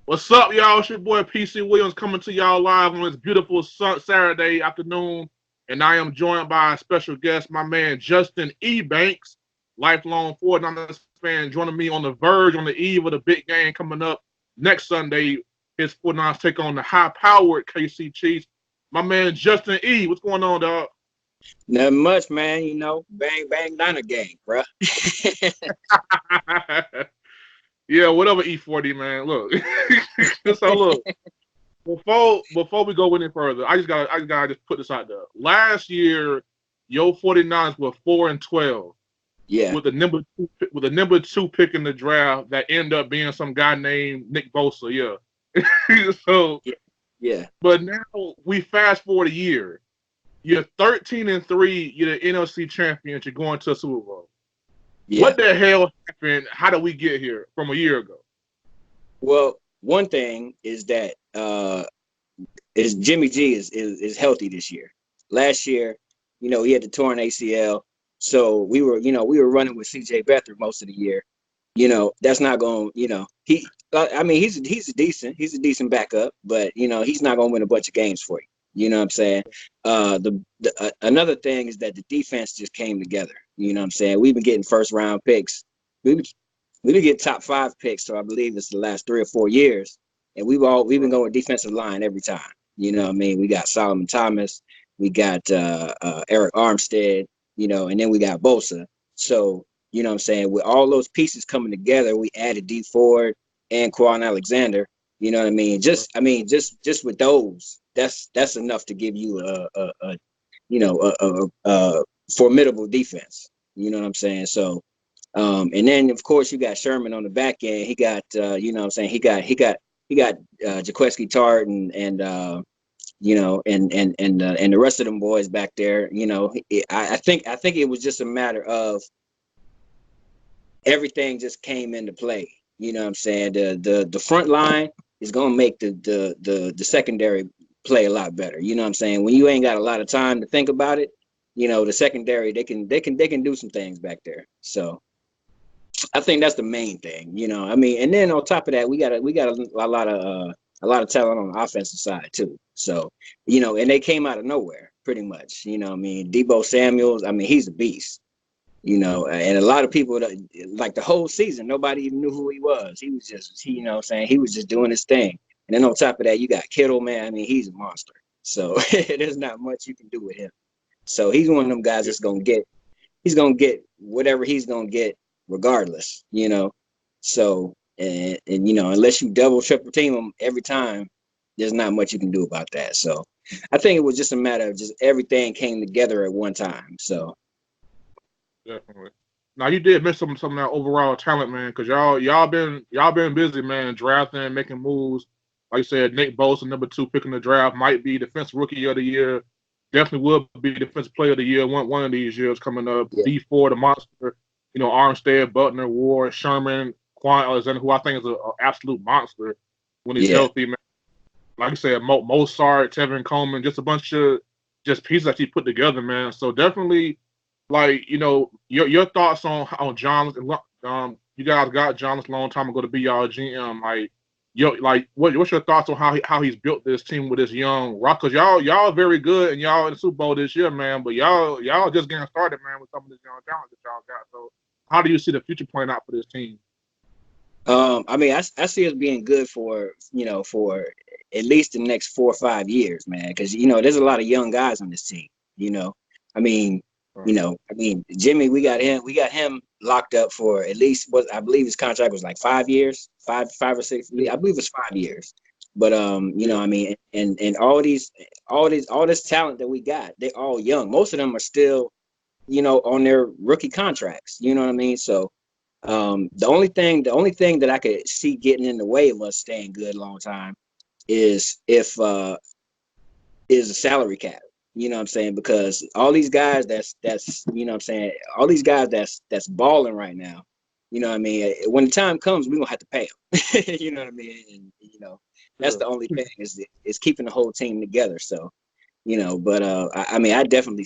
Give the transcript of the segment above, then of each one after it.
What's up, y'all? It's your boy PC Williams coming to y'all live on this beautiful Saturday afternoon. And I am joined by a special guest, my man Justin Ebanks, lifelong 49ers fan, joining me on the verge, on the eve of the big game coming up next Sunday. His 49ers take on the high-powered KC Chiefs. My man Justin E, what's going on, dog? Nothing much, man. Bang bang Niner gang, bro. Yeah, whatever E40, man. Look, so look. Before we go any further, I just gotta put this out there. Last year, your 49ers were 4-12 Yeah, with the number two pick in the draft that ended up being some guy named Nick Bosa. Yeah. So, yeah, yeah, but now we fast forward a year. You're 13-3. You're the NFC champions. You're going to a Super Bowl. yeah. What the hell happened? How did we get here from a year ago? Well, one thing is that is Jimmy G is healthy this year. Last year, he had the torn ACL, so we were running with CJ Beathard most of the year. That's not going. I mean, he's a decent backup, but he's not going to win a bunch of games for you. You know what I'm saying? Another thing is that the defense just came together. You know what I'm saying? We've been getting first round picks. We did get top 5 picks, so I believe it's the last 3 or 4 years, and we've been going defensive line every time. You know what I mean? We got Solomon Thomas, we got Eric Armstead, and then we got Bosa. So you know what I'm saying? With all those pieces coming together, we added D Ford and Quan Alexander. You know what I mean? Just with those, that's enough to give you a formidable defense. You know what I'm saying? So. And then of course you got Sherman on the back end. He got you know what I'm saying, he got Jaquiski Tart and and the rest of them boys back there. I think it was just a matter of everything just came into play. You know what I'm saying? The front line is gonna make the secondary play a lot better. You know what I'm saying? When you ain't got a lot of time to think about it, the secondary they can do some things back there. So I think that's the main thing, I mean, and then on top of that, we got a lot of talent on the offensive side too. So, and they came out of nowhere pretty much. I mean, Debo Samuels, I mean, he's a beast. And a lot of people like the whole season, nobody even knew who he was. He was just, you know what I'm saying, he was just doing his thing. And then on top of that, you got Kittle, man. I mean, he's a monster. So there's not much you can do with him. So he's one of them guys that's he's gonna get whatever he's gonna get regardless. So and unless you double triple team him every time, there's not much you can do about that. So I think it was just a matter of just everything came together at one time. So Definitely. Now you did miss some of that overall talent, man, because y'all been busy, man, drafting, making moves. Like you said, Nick Bosa, number 2 pick in the draft, might be defensive rookie of the year. Definitely will be defensive player of the year one of these years coming up. yeah, D4, the monster, Armstead, Butner, Ward, Sherman, Quan Alexander, who I think is an absolute monster when he's yeah. healthy, man. Like I said, Mozart, Tevin Coleman, just a bunch of just pieces that he put together, man. So definitely, like, your thoughts on John. You guys got John a long time ago to be y'all GM. What's your thoughts on how he's built this team with this young rock? Cause y'all very good and y'all in the Super Bowl this year, man. But y'all just getting started, man, with some of this young talent that y'all got. So how do you see the future playing out for this team? I mean, I see us being good for at least the next 4 or 5 years, man. Because there's a lot of young guys on this team. You know, I mean, Jimmy, we got him locked up for at least what I believe his contract was like 5 years, five or six. I believe it's 5 years. But Yeah. I mean, and all this talent that we got, they're all young. Most of them are still, on their rookie contracts. You know what I mean? So. The only thing that I could see getting in the way of us staying good a long time is if is a salary cap. You know what I'm saying? Because all these guys that's you know what I'm saying, all these guys that's balling right now, what I mean, when the time comes, we're gonna have to pay them. You know what I mean? And that's Yeah. the only thing is keeping the whole team together. So, but I mean, I definitely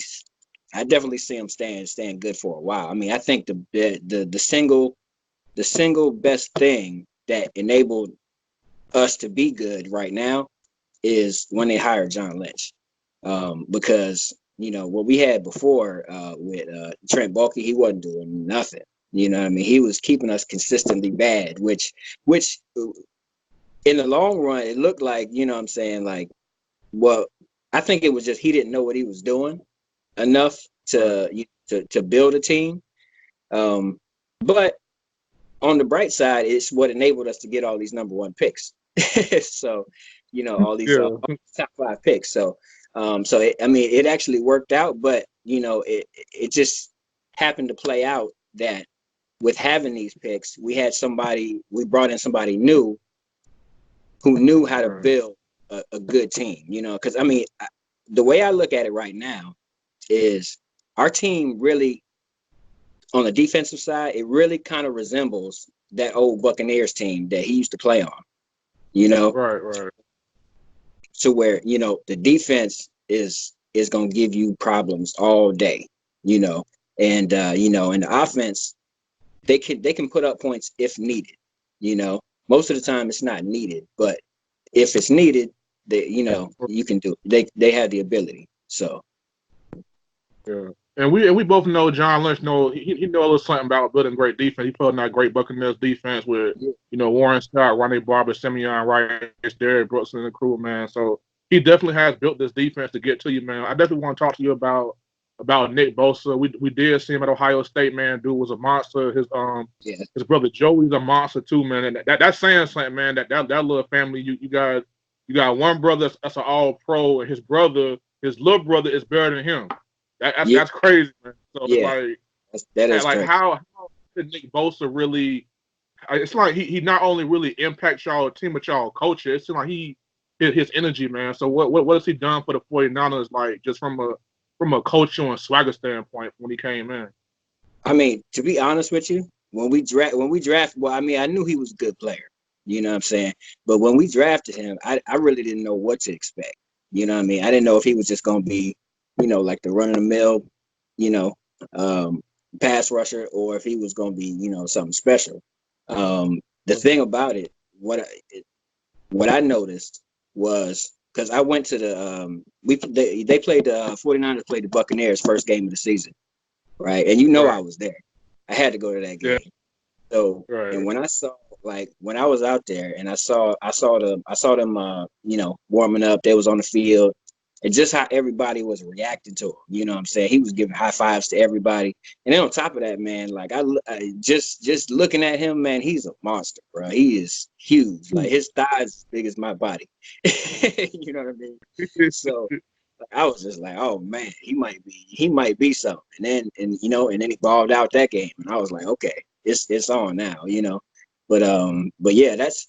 see him staying good for a while. I mean, I think the single best thing that enabled us to be good right now is when they hired John Lynch, because what we had before with Trent Baalke, he wasn't doing nothing. You know what I mean? He was keeping us consistently bad, which in the long run, it looked like, what I'm saying, like, well, I think it was just he didn't know what he was doing enough to build a team. But on the bright side, it's what enabled us to get all these number one picks. So, all these top 5 picks. So, it actually worked out, but it just happened to play out that with having these picks, we brought in somebody new who knew how to build a good team. Because the way I look at it right now is our team really, on the defensive side, it really kind of resembles that old Buccaneers team that he used to play on, Right. To where, the defense is going to give you problems all day, and the offense, they can put up points if needed, most of the time it's not needed, but if it's needed, you can do it. They have the ability. So yeah. And we both know John Lynch. He know a little something about building great defense. He put in that great Buccaneers defense with Warren Scott, Ronnie Barber, Simeon Rice, Derrick Brooks, and the crew, man. So he definitely has built this defense to get to you, man. I definitely want to talk to you about Nick Bosa. We did see him at Ohio State, man. Dude was a monster. His brother Joey's a monster too, man. And that's saying something, man. That little family, you got one brother that's an all pro, and his little brother is better than him. That's crazy, man. So that is like crazy. how did Nick Bosa really? It's like he not only really impacts y'all team, but y'all culture. It's like his energy, man. So what has he done for the 49ers, like just from a culture and swagger standpoint when he came in? To be honest with you, when we draft, well, I knew he was a good player. You know what I'm saying? But when we drafted him, I really didn't know what to expect. You know what I mean? I didn't know if he was just going to be, like the run of the mill, pass rusher, or if he was going to be, something special. The thing about it, what I noticed was, because I went to the they played the 49ers played the Buccaneers first game of the season, right? And I was there. I had to go to that game. Yeah. So and when I saw, when I was out there and I saw them warming up, they was on the field, and just how everybody was reacting to him. You know what I'm saying? He was giving high fives to everybody. And then on top of that, man, I just looking at him, man, he's a monster, bro. He is huge. Like his thighs as big as my body. You know what I mean? So I was just like, oh man, he might be something. And then he balled out that game. And I was like, okay, it's on now, But yeah, that's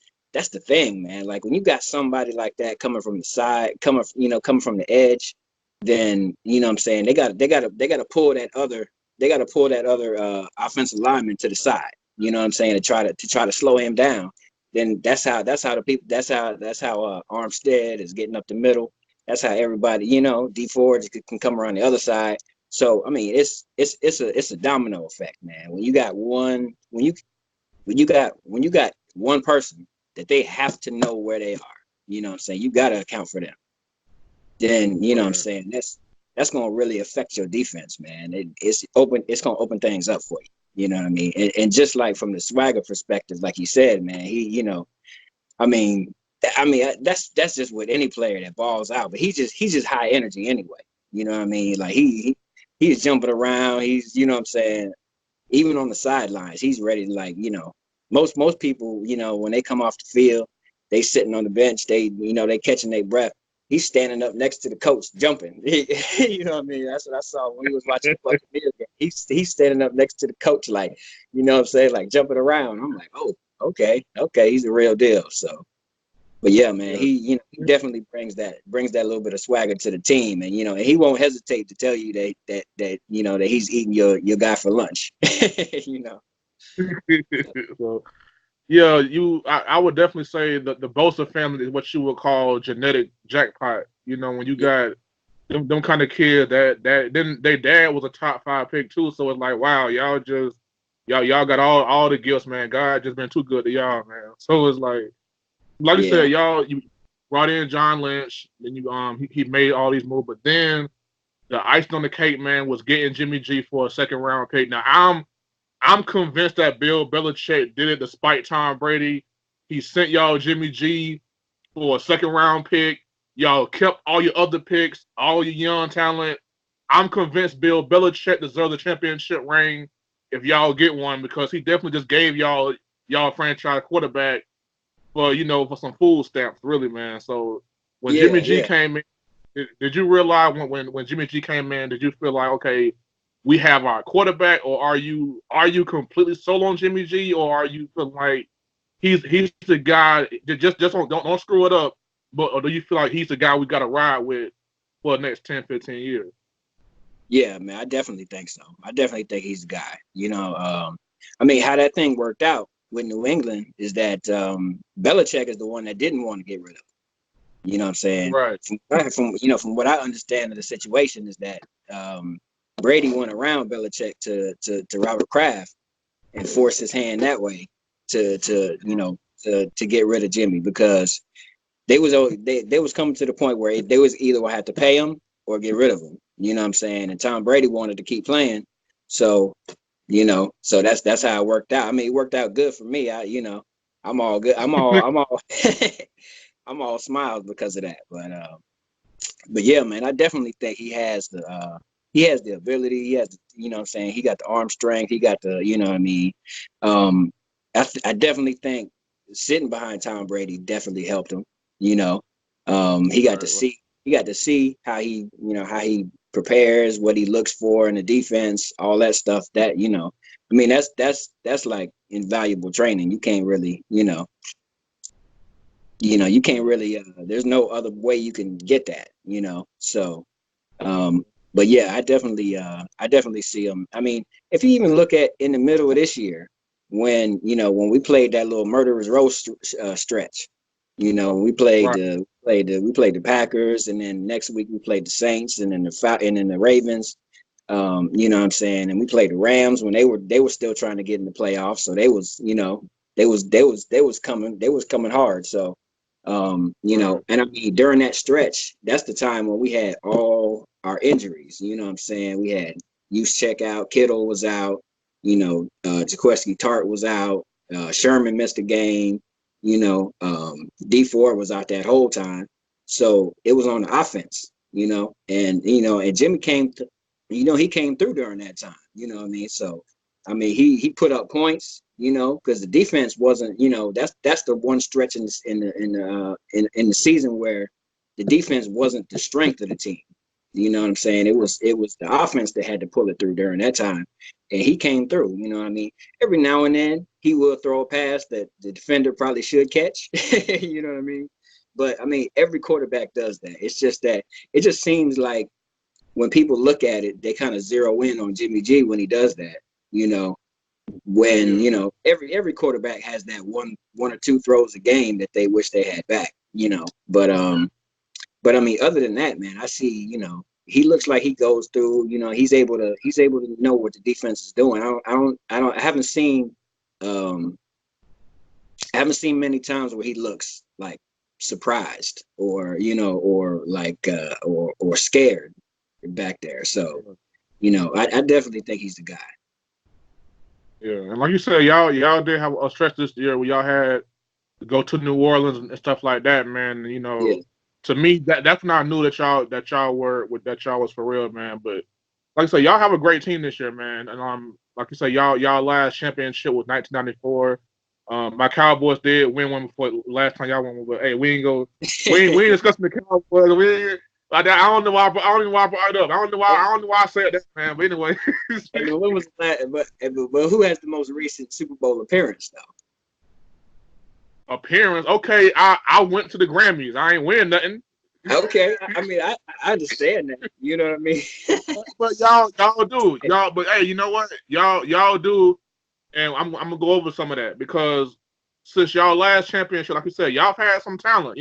the thing, man. Like when you got somebody like that coming from the side, coming from the edge, then what I'm saying, they gotta pull that other offensive lineman to the side. You know what I'm saying, to try to slow him down. Then that's how Armstead is getting up the middle. That's how everybody, D Ford can come around the other side. So it's a domino effect, man. When you got one person that they have to know where they are, what I'm saying, you got to account for them. Then what I'm saying, that's going to really affect your defense, man. It's going to open things up for you. You know what I mean? And just like from the swagger perspective, like you said, man, that's just with any player that balls out, but he's just high energy anyway. You know what I mean? Like he's jumping around. He's, what I'm saying, even on the sidelines, he's ready to, most people, when they come off the field, they sitting on the bench, they catching their breath. He's standing up next to the coach, jumping. You know what I mean? That's what I saw when we was watching the Buccaneers game. He's standing up next to the coach, like, what I'm saying, like jumping around. I'm like, oh, okay, he's the real deal. So, but yeah, man, he definitely brings that little bit of swagger to the team, and and he won't hesitate to tell you that he's eating your guy for lunch. So yeah, I would definitely say that the Bosa family is what you would call genetic jackpot. When you got them kind of kids that then their dad was a top 5 pick too, so it's like, wow, y'all got all the gifts, man. God just been too good to y'all, man. So it's like, like you Yeah. said, you brought in John Lynch, then he made all these moves, but then the icing on the cake, man, was getting Jimmy G for a second round pick. Now I'm convinced that Bill Belichick did it despite Tom Brady. He sent y'all Jimmy G for a second round pick. Y'all kept all your other picks, all your young talent. I'm convinced Bill Belichick deserves a championship ring if y'all get one because he definitely just gave y'all franchise quarterback for some food stamps, really, man. So when Yeah, Jimmy G yeah. came in, did you realize when Jimmy G came in, did you feel like, okay, we have our quarterback, or are you completely sold on Jimmy G, or are you feeling like he's the guy that just don't screw it up, or do you feel like he's the guy we got to ride with for the next 10, 15 years? Yeah, man, I definitely think so. I definitely think he's the guy. I mean, how that thing worked out with New England is that Belichick is the one that didn't want to get rid of him. You know what I'm saying? Right. From what I understand of the situation is that Brady went around Belichick to Robert Kraft and forced his hand that way to get rid of Jimmy because they was coming to the point where they was either gonna have to pay him or get rid of him. You know what I'm saying? And Tom Brady wanted to keep playing, so so that's how it worked out. I mean, it worked out good for me. I'm all good. I'm all I'm all smiles because of that. But yeah, man, I definitely think he has the ability. He has what I'm saying, he got the arm strength. He got the what I mean. Um, I definitely think sitting behind Tom Brady definitely helped him. You know, he got to Right. see how he prepares, what he looks for in the defense, all that stuff. I mean, that's like invaluable training. You can't really, you can't really. There's no other way you can get that. So. But yeah, I definitely see him. I mean, if you even look at in the middle of this year, when we played that little murderers row stretch, Right. we played the Packers, and then next week we played the Saints, and then the Ravens. You know what I'm saying? And we played the Rams when they were still trying to get in the playoffs, so they was coming hard. So Right. and I mean, during that stretch, that's the time when we had all our injuries. You know what I'm saying? We had use checkout, Kittle was out, Jaquiski Tart was out, Sherman missed a game, D Ford was out that whole time. So it was on the offense, and Jimmy he came through during that time, you know what I mean? So I mean, he put up points, because the defense wasn't, that's the one stretch in the season where the defense wasn't the strength of the team. You know what I'm saying? It was the offense that had to pull it through during that time, and he came through. You know what I mean? Every now and then he will throw a pass that the defender probably should catch. You know what I mean? But I mean, every quarterback does that. It's just that it just seems like when people look at it, they kind of zero in on Jimmy G when he does that. You know, when Yeah. every quarterback has that one or two throws a game that they wish they had back. But I mean, other than that, man, I see, he looks like he goes through, he's able to know what the defense is doing. I um I haven't seen many times where he looks like surprised or like or scared back there. So, I definitely think he's the guy. Yeah. And like you said, y'all did have a stretch this year where y'all had to go to New Orleans and stuff like that, man. Yeah. To me, that's when I knew that y'all was for real, man. But like I said, y'all have a great team this year, man. And like you said, y'all last championship was 1994. My Cowboys did win one before last time y'all won, but hey, we ain't discussing the Cowboys. I don't know why I don't know why I brought it up. I don't know why I said that, man. But anyway, Hey, but when was that? But who has the most recent Super Bowl appearance though? appearance. Okay, I went to the Grammys. I ain't win nothing. Okay, I mean, I understand that. You know what I mean? But y'all do y'all. But hey, you know what? Y'all do, and I'm gonna go over some of that because since y'all last championship, like you said, y'all have had some talent.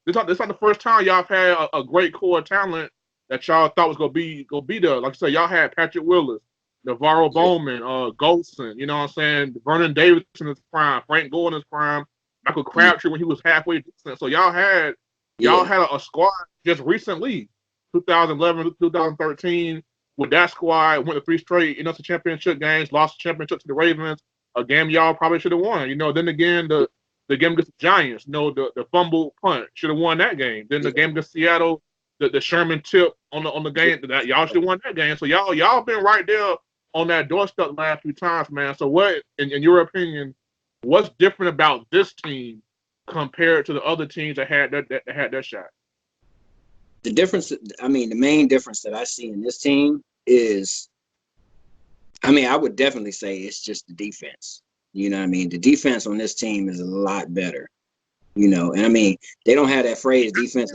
This not the first time y'all have had a great core of talent that y'all thought was gonna be there. Like I said, y'all had Patrick Willis, Navarro Yeah, Bowman, Golson. You know what I'm saying? Vernon Davis in his prime, Frank Gore in his prime. Michael Crabtree when he was halfway decent. So y'all had a squad just recently, 2011, 2013. With that squad, went to 3 straight NFC championship games, lost the championship to the Ravens, a game y'all probably should have won. Then again, the game against the Giants, the fumble punt, should have won that game. Then the game against Seattle, the Sherman tip on the game, that y'all should have won that game. So y'all been right there on that doorstep the last few times, man. So what, in your opinion, what's different about this team compared to the other teams that had that shot? The difference, the main difference that I see in this team is, I would definitely say it's just the defense. You know what I mean? The defense on this team is a lot better. And they don't have that phrase defense.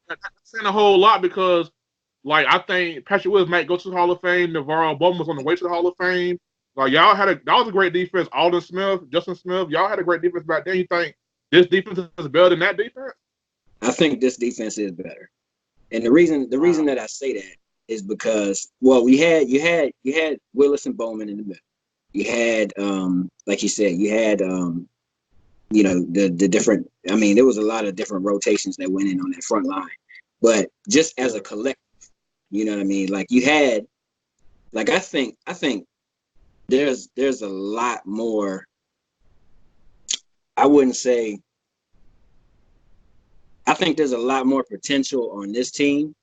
That's saying a whole lot because, like, I think Patrick Willis might go to the Hall of Fame. Navarro Bowman was on the way to the Hall of Fame. Like, that was a great defense. Alden Smith, Justin Smith, y'all had a great defense back then. You think this defense is better than that defense? I think this defense is better. And the reason that I say that is because, well, you had Willis and Bowman in the middle. You had, like you said, you had, the different. There was a lot of different rotations that went in on that front line. But just as a collective, you know what I mean? Like you had, like I think there's a lot more. I wouldn't say. I think there's a lot more potential on this team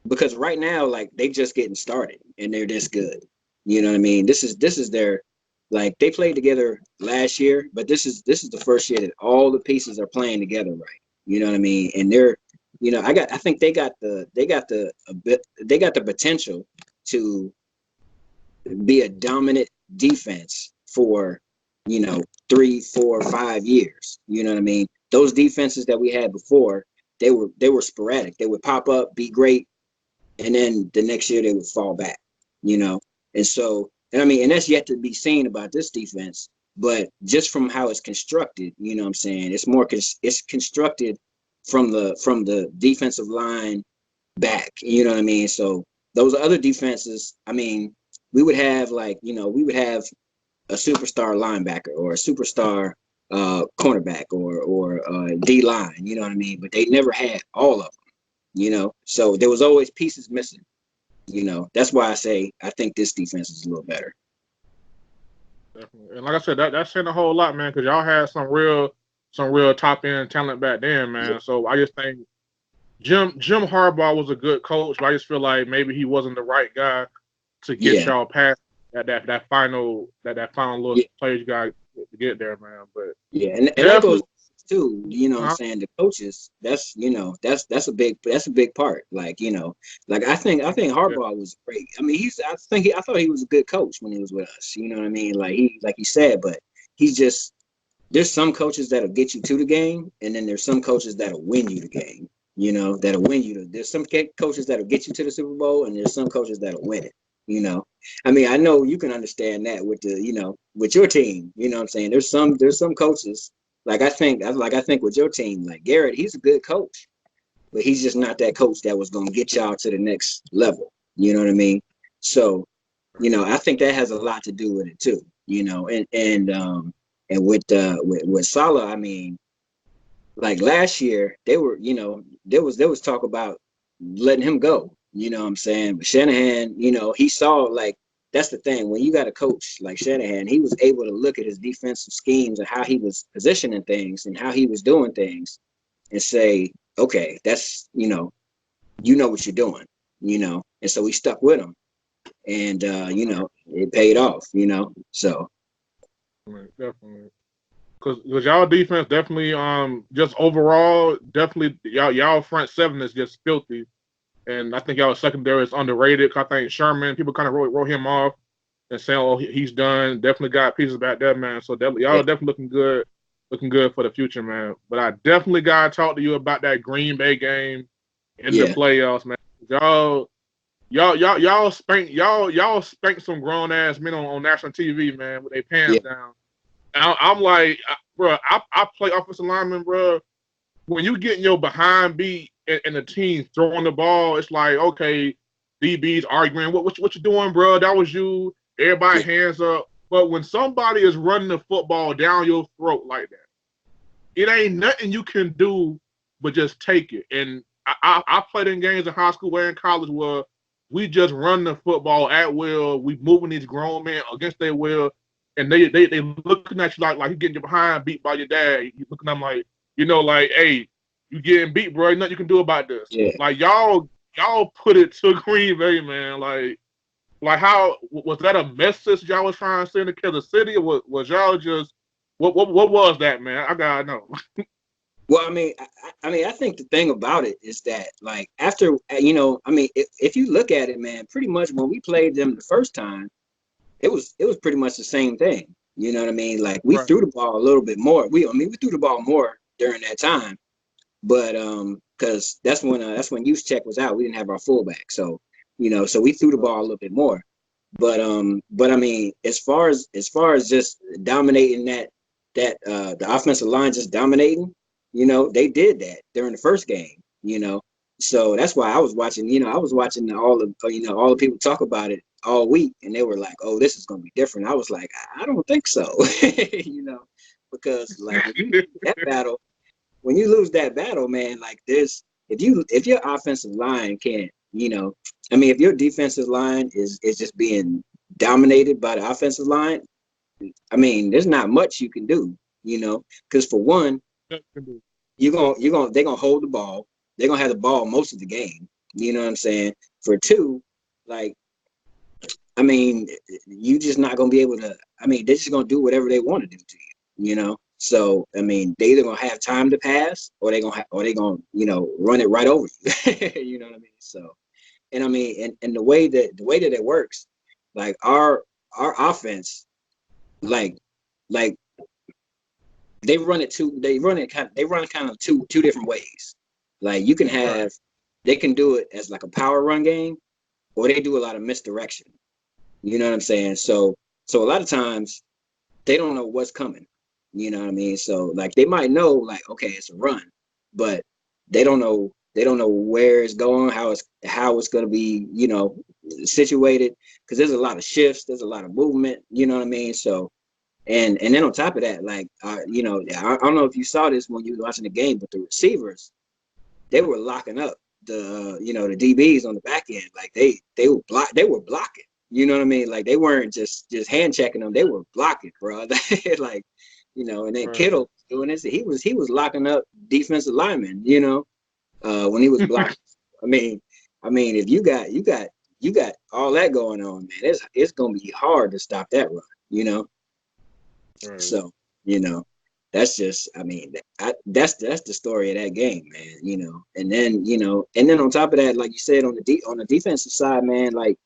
because right now, like, they just getting started and they're this good. You know what I mean? This is their, like, they played together last year, but this is the first year that all the pieces are playing together right. You know what I mean? And they're, I think they got the potential to be a dominant defense for 3, 4, 5 years. You know what I mean? Those defenses that we had before, they were sporadic. They would pop up, be great, and then the next year they would fall back. And so, and that's yet to be seen about this defense. But just from how it's constructed, you know what I'm saying, it's constructed from the defensive line back. You know what I mean? So those other defenses, we would have we would have a superstar linebacker or a superstar cornerback or D line, you know what I mean? But they never had all of them, So there was always pieces missing, That's why I say I think this defense is a little better. Definitely. And like I said, that's saying a whole lot, man, because y'all had some real top end talent back then, man. Yeah. So I just think Jim Harbaugh was a good coach, but I just feel like maybe he wasn't the right guy to get y'all past that final little players you got to get there, man. But and that goes too, what I'm saying, the coaches, that's a big part. Like, like I think Harbaugh was great. I thought he was a good coach when he was with us. You know what I mean? Like he said, but he's just, there's some coaches that'll get you to the game, and then there's some coaches that'll win you the game. That'll win you. There's some coaches that'll get you to the Super Bowl, and there's some coaches that'll win it. I know you can understand that with the, with your team, you know what I'm saying? There's some coaches, like I think with your team, like Garrett, he's a good coach, but he's just not that coach that was going to get y'all to the next level. You know what I mean? So, I think that has a lot to do with it too, and with Saleh, like last year, they were, there was talk about letting him go. You know what I'm saying? But Shanahan, he saw, like, that's the thing. When you got a coach like Shanahan, he was able to look at his defensive schemes and how he was positioning things and how he was doing things and say, okay, that's, you know what you're doing, And so we stuck with him. And, it paid off, so. Definitely. Because y'all defense definitely, just overall, definitely, y'all front seven is just filthy. And I think y'all secondary is underrated. I think Sherman, people kind of wrote him off and saying, "Oh, he's done." Definitely got pieces back there, man. So y'all definitely looking good for the future, man. But I definitely gotta talk to you about that Green Bay game in the playoffs, man. Y'all spanked some grown ass men on national TV, man, with their pants down. And I'm like, bro, I play offensive lineman, bro. When you getting your behind beat and the team throwing the ball, it's like, okay, DB's arguing, what you doing, bro? That was you. Everybody hands up. But when somebody is running the football down your throat like that, it ain't nothing you can do but just take it. And I played in games in high school and in college where we just run the football at will. We moving these grown men against their will, and they looking at you like you getting your behind beat by your dad. You looking at them like, like, hey, you getting beat, bro. Ain't nothing you can do about this. Yeah. Like y'all put it to Green Bay, man. Like how was that a message y'all was trying to send to Kansas City, or was y'all just what was that, man? I gotta know. Well, I think the thing about it is that, like, after, if you look at it, man, pretty much when we played them the first time, it was pretty much the same thing. You know what I mean? Like, we Right. threw the ball a little bit more. We threw the ball more during that time, but because that's when Juszczyk was out, we didn't have our fullback, so so we threw the ball a little bit more. But I mean, as far as just dominating that the offensive line just dominating. They did that during the first game, So that's why I was watching, all the people talk about it all week, and they were like, "Oh, this is going to be different." I was like, "I don't think so," because like when you lose that battle, man, like if your offensive line can't, if your defensive line is just being dominated by the offensive line, there's not much you can do, because for one, they're gonna hold the ball. They're gonna have the ball most of the game. You know what I'm saying? For two, like, you just not gonna be able to. They're just gonna do whatever they want to do to you. So they either gonna have time to pass, or they gonna run it right over you. You know what I mean? So, and and the way that it works, like our offense, like they run kind of two different ways. Like, you can have, they can do it as like a power run game, or they do a lot of misdirection. You know what I'm saying? So a lot of times they don't know what's coming. You know what I mean? So, like, they might know, like, okay, it's a run, but they don't know where it's going, how it's going to be, situated, because there's a lot of shifts, there's a lot of movement. You know what I mean? So. And then on top of that, like, I don't know if you saw this when you were watching the game, but the receivers, they were locking up the the DBs on the back end. Like, they were blocking. You know what I mean? Like, they weren't just hand checking them; they were blocking, bro. Like, and then Kittle doing this, he was locking up defensive linemen. When he was blocking. If you got all that going on, man, it's gonna be hard to stop that run. Right. So, that's just, that's the story of that game, man. And then on top of that, like you said, on the defensive side, man, like,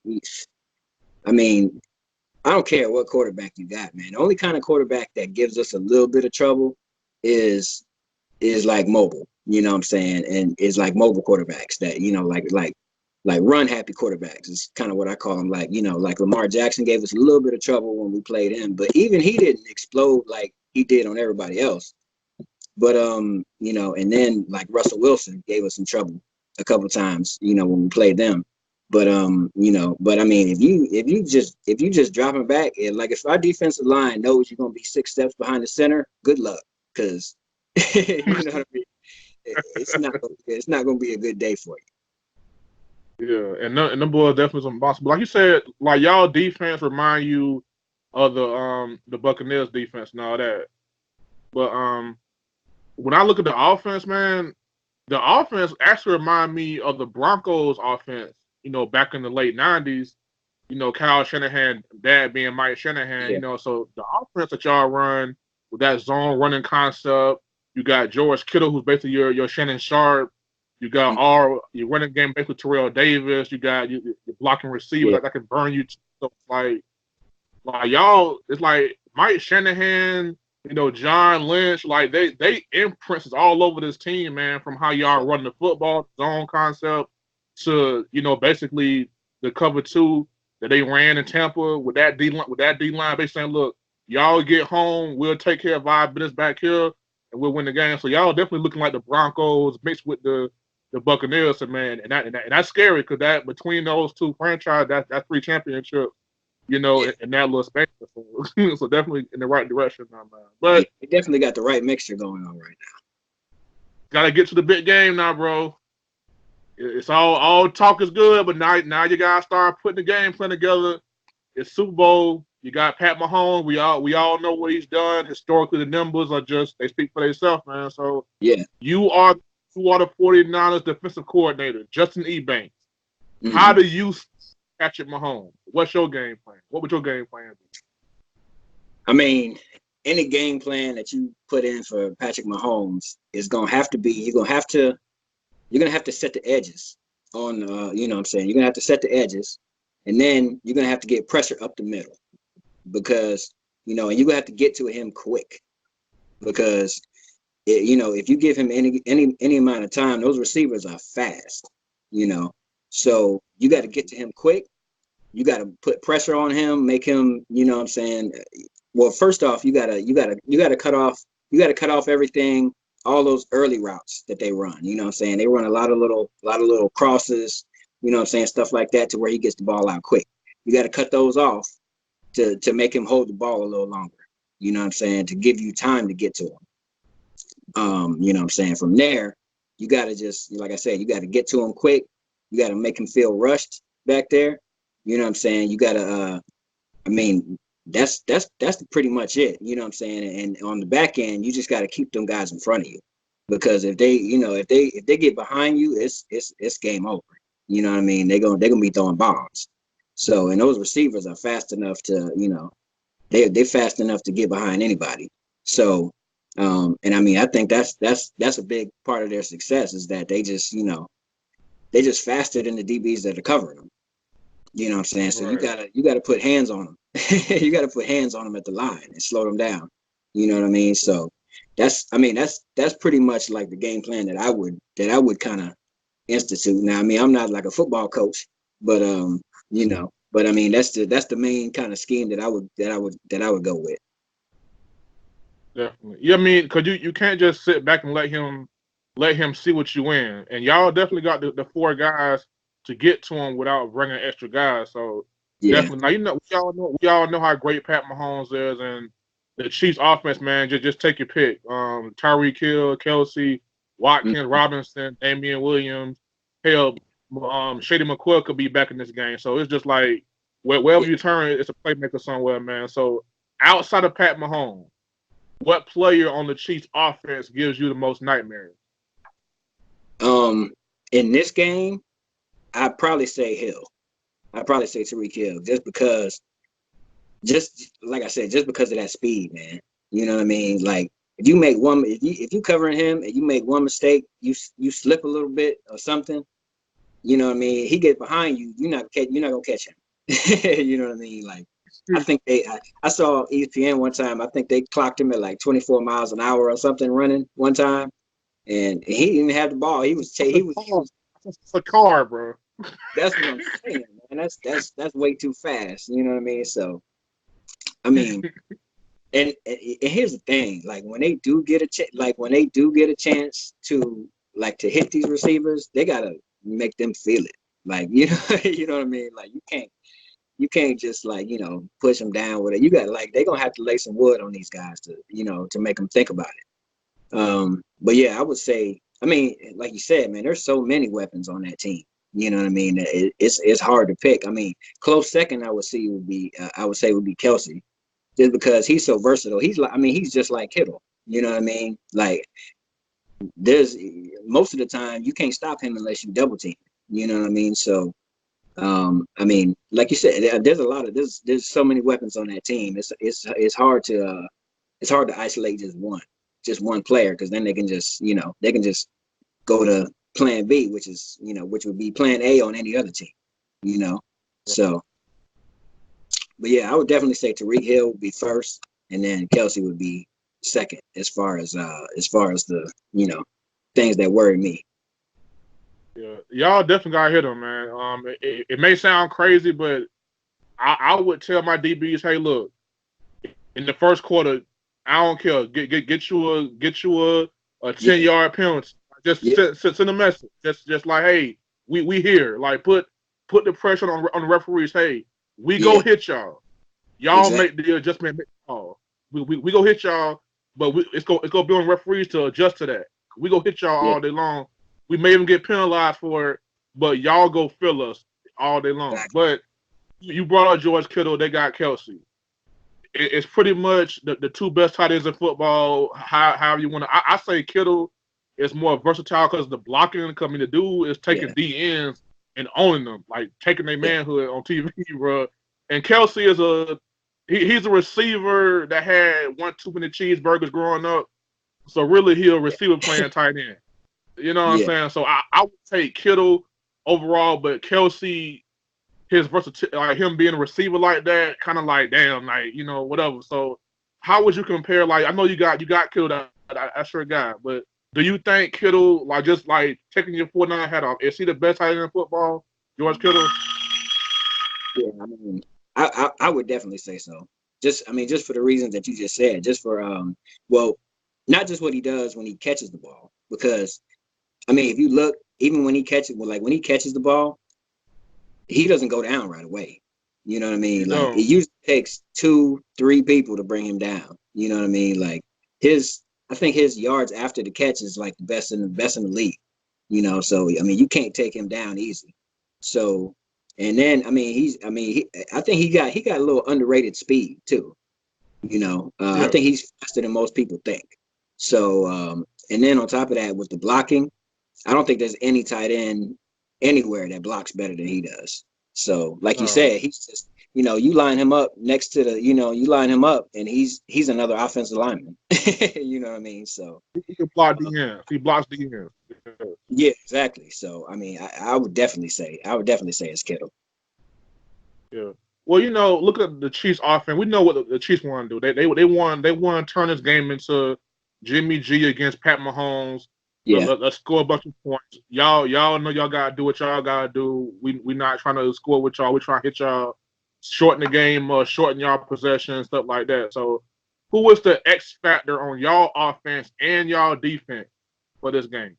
I don't care what quarterback you got, man. The only kind of quarterback that gives us a little bit of trouble is like mobile, you know what I'm saying? And is like mobile quarterbacks that, like run happy quarterbacks is kind of what I call them. Like, like Lamar Jackson gave us a little bit of trouble when we played him, but even he didn't explode like he did on everybody else. But and then like Russell Wilson gave us some trouble a couple of times, when we played them. But if you just drop him back, and like, if our defensive line knows you're gonna be 6 steps behind the center, good luck, because you know what I mean. It's not gonna be a good day for you. Yeah, and them boys definitely some boss. But like you said, like, y'all defense remind you of the Buccaneers defense and all that. But when I look at the offense, man, the offense actually remind me of the Broncos offense. Back in the late '90s. Kyle Shanahan, dad being Mike Shanahan. Yeah. So the offense that y'all run with that zone running concept, you got George Kittle, who's basically your Shannon Sharp. You got your running game basically Terrell Davis. You got your blocking receivers that can burn you. So like y'all, it's like Mike Shanahan, John Lynch, like they imprints all over this team, man. From how y'all run the football zone concept to basically the cover two that they ran in Tampa with that D line, basically saying, look, y'all get home, we'll take care of our business back here, and we'll win the game. So y'all definitely looking like the Broncos mixed with the Buccaneers, man, and that's scary, because that between those two franchises, that's 3 championships. you know, Yeah, in that little space. So definitely in the right direction, man. yeah, But they definitely got the right mixture going on right gotta get to the big game now, bro. It's all talk is good, but now you gotta start putting the game plan together. It's Super Bowl. You got Pat Mahomes. We all know what he's done. Historically, the numbers are just they speak for themselves, man. So now. Yeah. you are the 49ers defensive coordinator, Justin Ebanks. How Hmm. do you Patrick Mahomes? What's your game plan? What would your game plan be? I mean, any game plan that you put in for Patrick Mahomes is gonna have to be you're gonna have to set the edges on you know what I'm saying, you're gonna have to set the edges, and then you're gonna have to get pressure up the middle because and you're gonna have to get to him quick because if you give him any amount of time, those receivers are fast, you know. So you got to get to him quick. You got to put pressure on him, make him, what I'm saying. Well, first off, you gotta cut off everything, all those early routes that they run. You know what I'm saying? They run a lot of little crosses, what I'm saying, stuff like that to where he gets the ball out quick. You got to cut those off to make him hold the ball a little longer. You know what I'm saying? To give you time to get to him. You know what I'm saying? From there, you gotta just, like I said, you gotta get to him quick. You gotta make him feel rushed back there. You know what I'm saying? You gotta I mean, that's pretty much it. You know what I'm saying? And on the back end, you just gotta keep them guys in front of you. Because if they get behind you, it's game over. You know what I mean? They're gonna be throwing bombs. So and those receivers are fast enough to, they're fast enough to get behind anybody. So, and I mean, I think that's a big part of their success is that they just faster than the DBs that are covering them. You know what I'm saying? So you Right. gotta put hands on them. You gotta put hands on them at the line and slow them down. You know what I mean? So that's pretty much like the game plan that I would kind of institute. Now, I mean, I'm not like a football coach, but but I mean, that's the main kind of scheme that I would go with. Definitely. Yeah, I mean, cause you can't just sit back and let him see what you in. And y'all definitely got the four guys to get to him without bringing extra guys. So Yeah. definitely. Now we all know how great Pat Mahomes is, and the Chiefs offense, man. Just take your pick. Tyreek Hill, Kelsey, Mm. Watkins, Robinson, Damian Williams. Hell, Shady McCoy could be back in this game. So it's just like wherever Yeah. you turn, it's a playmaker somewhere, man. So outside of Pat Mahomes, what player on the Chiefs offense gives you the most nightmares? Um, in this game, I'd probably say Hill. I'd probably say Tariq Hill, just like I said, just because of that speed, man. You know what I mean? Like if you covering him and you make one mistake, you slip a little bit or something. You know what I mean? He get behind you, you're not gonna catch him. You know what I mean? Like I think I saw ESPN one time. I think they clocked him at like 24 miles an hour or something running one time, and he didn't have the ball. He was That's he a was he car. was. That's a car, bro. That's what I'm saying, man. That's way too fast. You know what I mean? So I mean, and here's the thing: like when they do get a chance to to hit these receivers, they gotta make them feel it. Like you know what I mean? Like you can't just push them down with it. You got they're gonna have to lay some wood on these guys to make them think about it. But yeah, I would say, I mean, like you said, man, there's so many weapons on that team. You know what I mean? It's hard to pick. I mean, close second I would say would be Kelsey, just because he's so versatile. He's just like Kittle. You know what I mean? Like there's most of the time you can't stop him unless you double team. You know what I mean? So I mean, like you said, there's so many weapons on that team. It's hard to isolate just one player because then they can just go to plan B, which would be plan A on any other team. You know, so but yeah, I would definitely say Tariq Hill would be first, and then Kelsey would be second as far as the things that worry me. Yeah, y'all definitely got to hit him, man. It may sound crazy, but I would tell my DBs, hey, look, in the first quarter, I don't care. Get you a Yeah, 10-yard penalty. Just yeah, send a message. Just like, hey, we here. Like put the pressure on the referees. Hey, We go Yeah, hit y'all. Y'all exactly. make the adjustment. We go hit y'all, but it's gonna be on referees to adjust to that. We go hit y'all Yeah, all day long. We may even get penalized for it, but y'all go fill us all day long. exactly. But you brought up George Kittle. They got Kelsey. It's pretty much the two best tight ends in football. However you want to. I say Kittle is more versatile because the blocking coming to do is taking Yeah, D ends and owning them, like taking their yeah, manhood on TV, bro. And Kelsey is he's a receiver that had one too many cheeseburgers growing up. So really, he a receiver playing tight end. You know what I'm yeah. saying? So I would take Kittle overall, but Kelsey, his versatility, like him being a receiver like that, kind of like damn, like whatever. So how would you compare? Like I know you got Kittle, that sure guy, but do you think Kittle, like just like taking your 49 hat off, is he the best tight end in football, George Kittle? Yeah, I mean, I would definitely say so. Just, I mean, just for the reasons that you just said, just for well, not just what he does when he catches the ball, because I mean, if you look, even when he catches, well, like when he catches the ball, he doesn't go down right away. You know what I You mean? Like it don't. usually takes two, three people to bring him down. You know what I mean? Like his, I think his yards after the catch is like the best in the league. You know, so I mean, you can't take him down easy. So, and then I think he got a little underrated speed too. You know, I Yeah. think he's faster than most people think. So, and then on top of that, with the blocking, I don't think there's any tight end anywhere that blocks better than he does. So, like you No. said, he's just, you line him up next to you line him up, and he's another offensive lineman. You know what I mean? So, He can block uh, D ends. He blocks D ends. Yeah. yeah, exactly. So, I mean, I would definitely say it's Kittle. Yeah. Well, look at the Chiefs offense. We know what the Chiefs want to do. They want to turn this game into Jimmy G against Pat Mahomes. Yeah, Let's score a bunch of points. Y'all know y'all gotta do what y'all gotta do. We not trying to score with y'all. We trying to hit y'all, shorten the game, shorten y'all possession, stuff like that. So, who is the X factor on y'all offense and y'all defense for this game?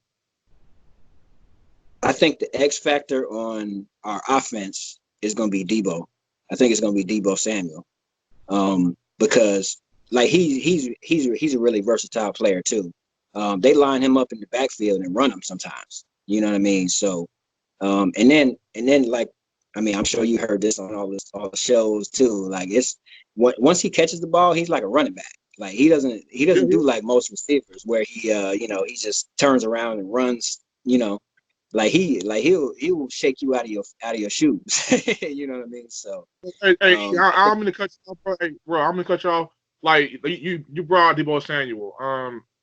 I think the X factor on our offense is going to be Debo. I think it's going to be Debo Samuel. Because like he's a really versatile player too. They line him up in the backfield and run him sometimes. You know what I mean? So, and then like, I mean, I'm sure you heard this on all the shows too. Like once he catches the ball, he's like a running back. Like he Yeah, doesn't yeah. do like most receivers where he just turns around and runs. Like he'll shake you out of your shoes. You know what I mean? So, Hey, I think I'm gonna cut you off, bro. Hey, bro, I'm gonna cut you off. Like you brought Debo Samuel.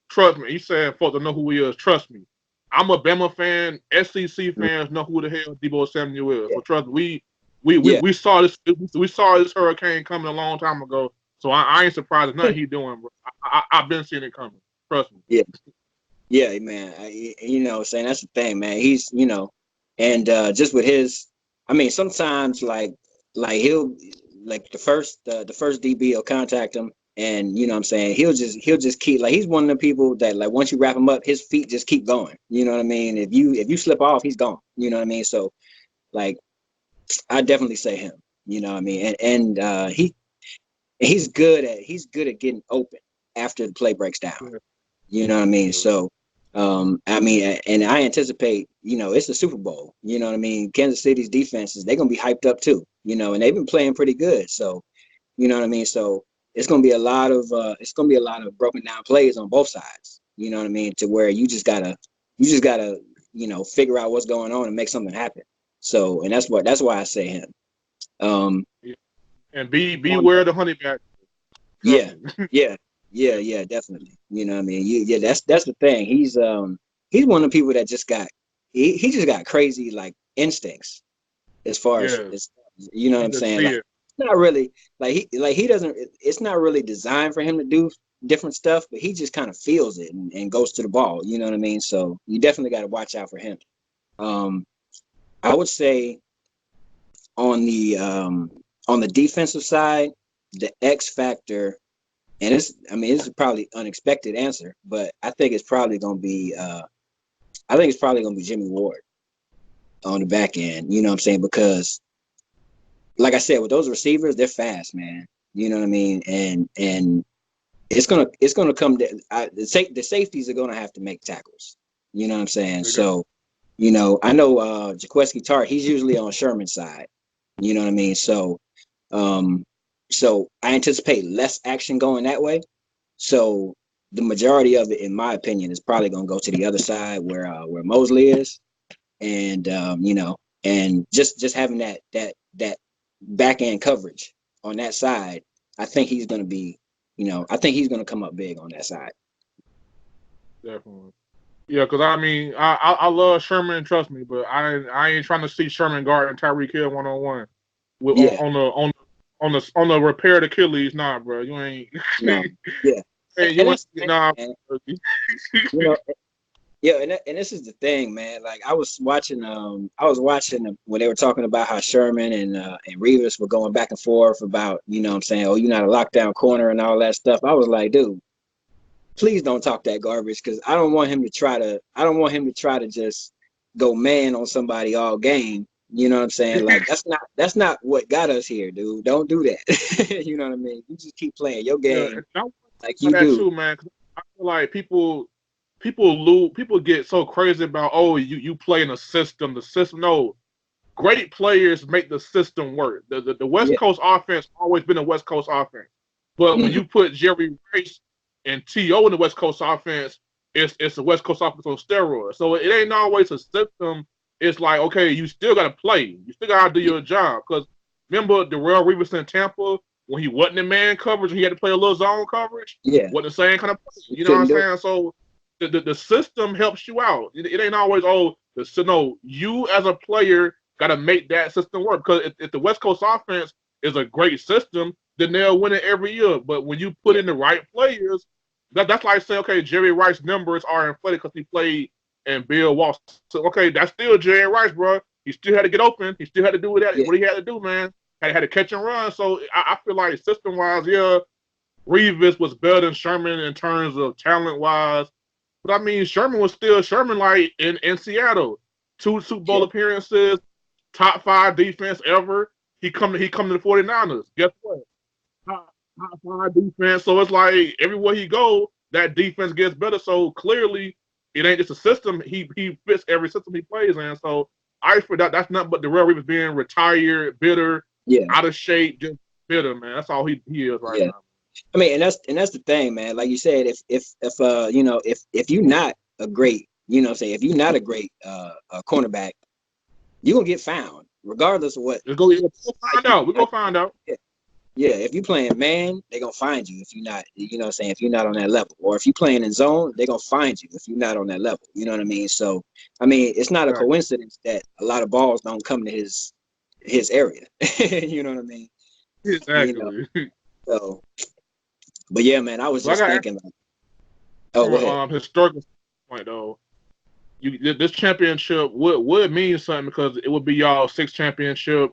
Trust me. He said folks don't know who he is. Trust me. I'm a Bama fan. SEC fans know who the hell Debo Samuel is. yeah, So trust me. We yeah. we saw this. We saw this hurricane coming a long time ago. So I ain't surprised at nothing he doing, bro. I've been seeing it coming. Trust me. Yeah, yeah, man. Saying that's the thing, man. And just with his, I mean, sometimes like he'll like the first DB will contact him, and what I'm saying, he'll just keep like he's one of the people that like once you wrap him up, his feet just keep going. You know what I mean? If you slip off, he's gone. You know what I mean? So like I definitely say him. You know what I mean? And he's good at getting open after the play breaks down. Yeah, You know what I mean? yeah. So, I mean, and I anticipate, it's the Super Bowl. You know what I mean? Kansas City's defenses, they're gonna be hyped up too. And they've been playing pretty good. So, you know what I mean? So it's gonna be a lot of broken down plays on both sides. You know what I mean? To where you just gotta figure out what's going on and make something happen. So, and that's why I say him. Um, Yeah. And beware on of the honey badger. Trust Yeah, me. yeah, yeah, definitely. You know what I mean? Yeah, that's the thing. He's one of the people that he just got crazy like instincts as far Yes. as you know what You I'm can saying? see Like it. it's not really like he doesn't it's not really designed for him to do different stuff, but he just kind of feels it and goes to the ball. You know what I mean? So you definitely got to watch out for him. Um, I would say on the um on the defensive side, the X factor, and it's probably unexpected answer, but I think it's probably gonna be Jimmy Ward on the back end. You know what I'm saying? Because like I said, with those receivers, they're fast, man. You know what I mean? And it's gonna come to the safeties are gonna have to make tackles. You know what I'm saying? So, I know Jaquiski Tart, he's usually on Sherman's side. You know what I mean? So so I anticipate less action going that way. So the majority of it, in my opinion, is probably gonna go to the other side where Mosley is. And and just having that back end coverage on that side, I think he's gonna be, I think he's gonna come up big on that side. Definitely. Yeah, because I mean, I love Sherman, trust me, but I ain't trying to see Sherman guarding Tyreek Hill 1-on-1 with Yeah, on the repaired Achilles. Nah, bro, you ain't. no, yeah, Hey, and you ain't. that's the thing, Nah. man. You know, yeah, and this is the thing, man. Like I was watching when they were talking about how Sherman and Revis were going back and forth about, what I'm saying, oh, you're not a lockdown corner and all that stuff. I was like, dude, please don't talk that garbage, because I don't want him to try to just go man on somebody all game. You know what I'm saying? Like that's not what got us here, dude. Don't do that. You know what I mean? You just keep playing your Yeah, game and I want like to you that do. too, man. 'Cause I feel like people get so crazy about, oh, you play in a system. The system, no. Great players make the system work. The West Yeah. Coast offense always been a West Coast offense, but when Mhm. you put Jerry Rice and T.O. in the West Coast offense, it's a West Coast offense on steroids. So it ain't always a system. It's like, okay, you still got to play. You still got to do your job. Because remember Darrelle Revis in Tampa, when he wasn't in man coverage and he had to play a little zone coverage? Yeah. Wasn't the same kind of play. You You know what I'm couldn't do it. saying? So the system helps you out. It ain't always, oh, no, you as a player got to make that system work. Because if the West Coast offense is a great system, then they'll win it every year. But when you put Yeah. in the right players, that's like saying, okay, Jerry Rice's numbers are inflated because he played and Bill Walsh. So, okay, that's still Jerry Rice, bro. He still had to get open. He still had to do Yeah. what he had to do, man. Had to catch and run. So I feel like system wise, yeah, Revis was better than Sherman in terms of talent wise. But I mean, Sherman was still Sherman, like in Seattle. 2 Super Bowl Yeah. appearances, top 5 defense ever. He come to the 49ers. Guess what? Top 5 defense. So it's like everywhere he go, that defense gets better. So clearly, it ain't just a system. He fits every system he plays in. So I feel that's nothing but Darrelle Revis being retired, bitter, Yeah. out of shape, just bitter, man. That's all he is right Yeah. now. I mean, and that's the thing, man. Like you said, if you're not a great, say if you're not a great cornerback, you're gonna get found regardless of what. Let's go. We'll Like find you, out. We're gonna like find out. yeah, yeah. If you playing man, they're gonna find you if you're not. If you're not on that level, or if you playing in zone, they're gonna find you if you're not on that level. You know what I mean? So, I mean, it's not a Exactly. coincidence that a lot of balls don't come to his area. You know what I mean? You know. Exactly. So, but yeah, man, I was But I just got thinking. Like, oh, from go ahead. a historical point though. This championship would mean something because it would be y'all 6th championship.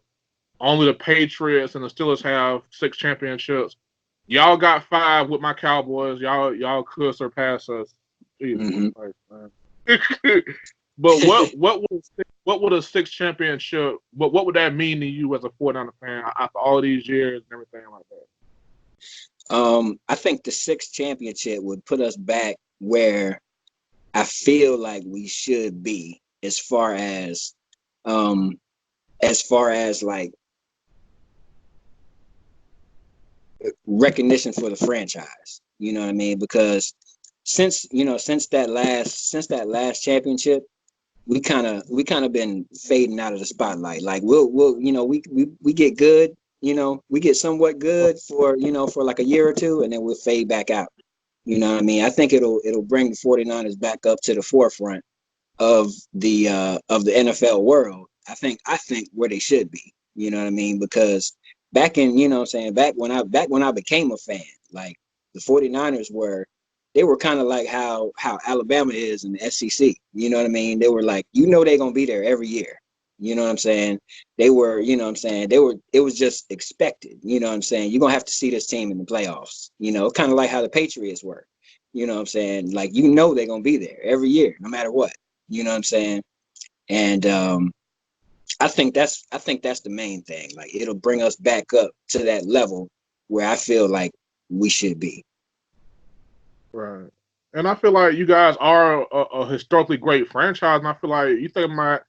Only the Patriots and the Steelers have 6 championships. Y'all got 5 with my Cowboys. Y'all could surpass us. Jesus Hmm. Christ, man. But what would a 6th championship? What would that mean to you as a 49er fan after all these years and everything like that? I think the sixth championship would put us back where I feel like we should be um, as far as like recognition for the franchise. You know what I mean? Because since that last championship, we kind of been fading out of the spotlight. Like we'll we get good, we get somewhat good for like a year or two, and then we'll fade back out. You know what I mean? I think it'll bring the 49ers back up to the forefront of the NFL world. I think where they should be. You know what I mean? Because back in, what I'm saying, back when I became a fan, like the 49ers they were kind of like how Alabama is in the SEC. You know what I mean? They were like, they're gonna be there every year. You know what I'm saying? They were, it was just expected. You know what I'm saying? You're gonna have to see this team in the playoffs, kind of like how the Patriots were. You know what I'm saying? Like, they're gonna be there every year, no matter what. You know what I'm saying? And I think that's the main thing. Like it'll bring us back up to that level where I feel like we should be. Right. And I feel like you guys are a historically great franchise. And I feel like you think about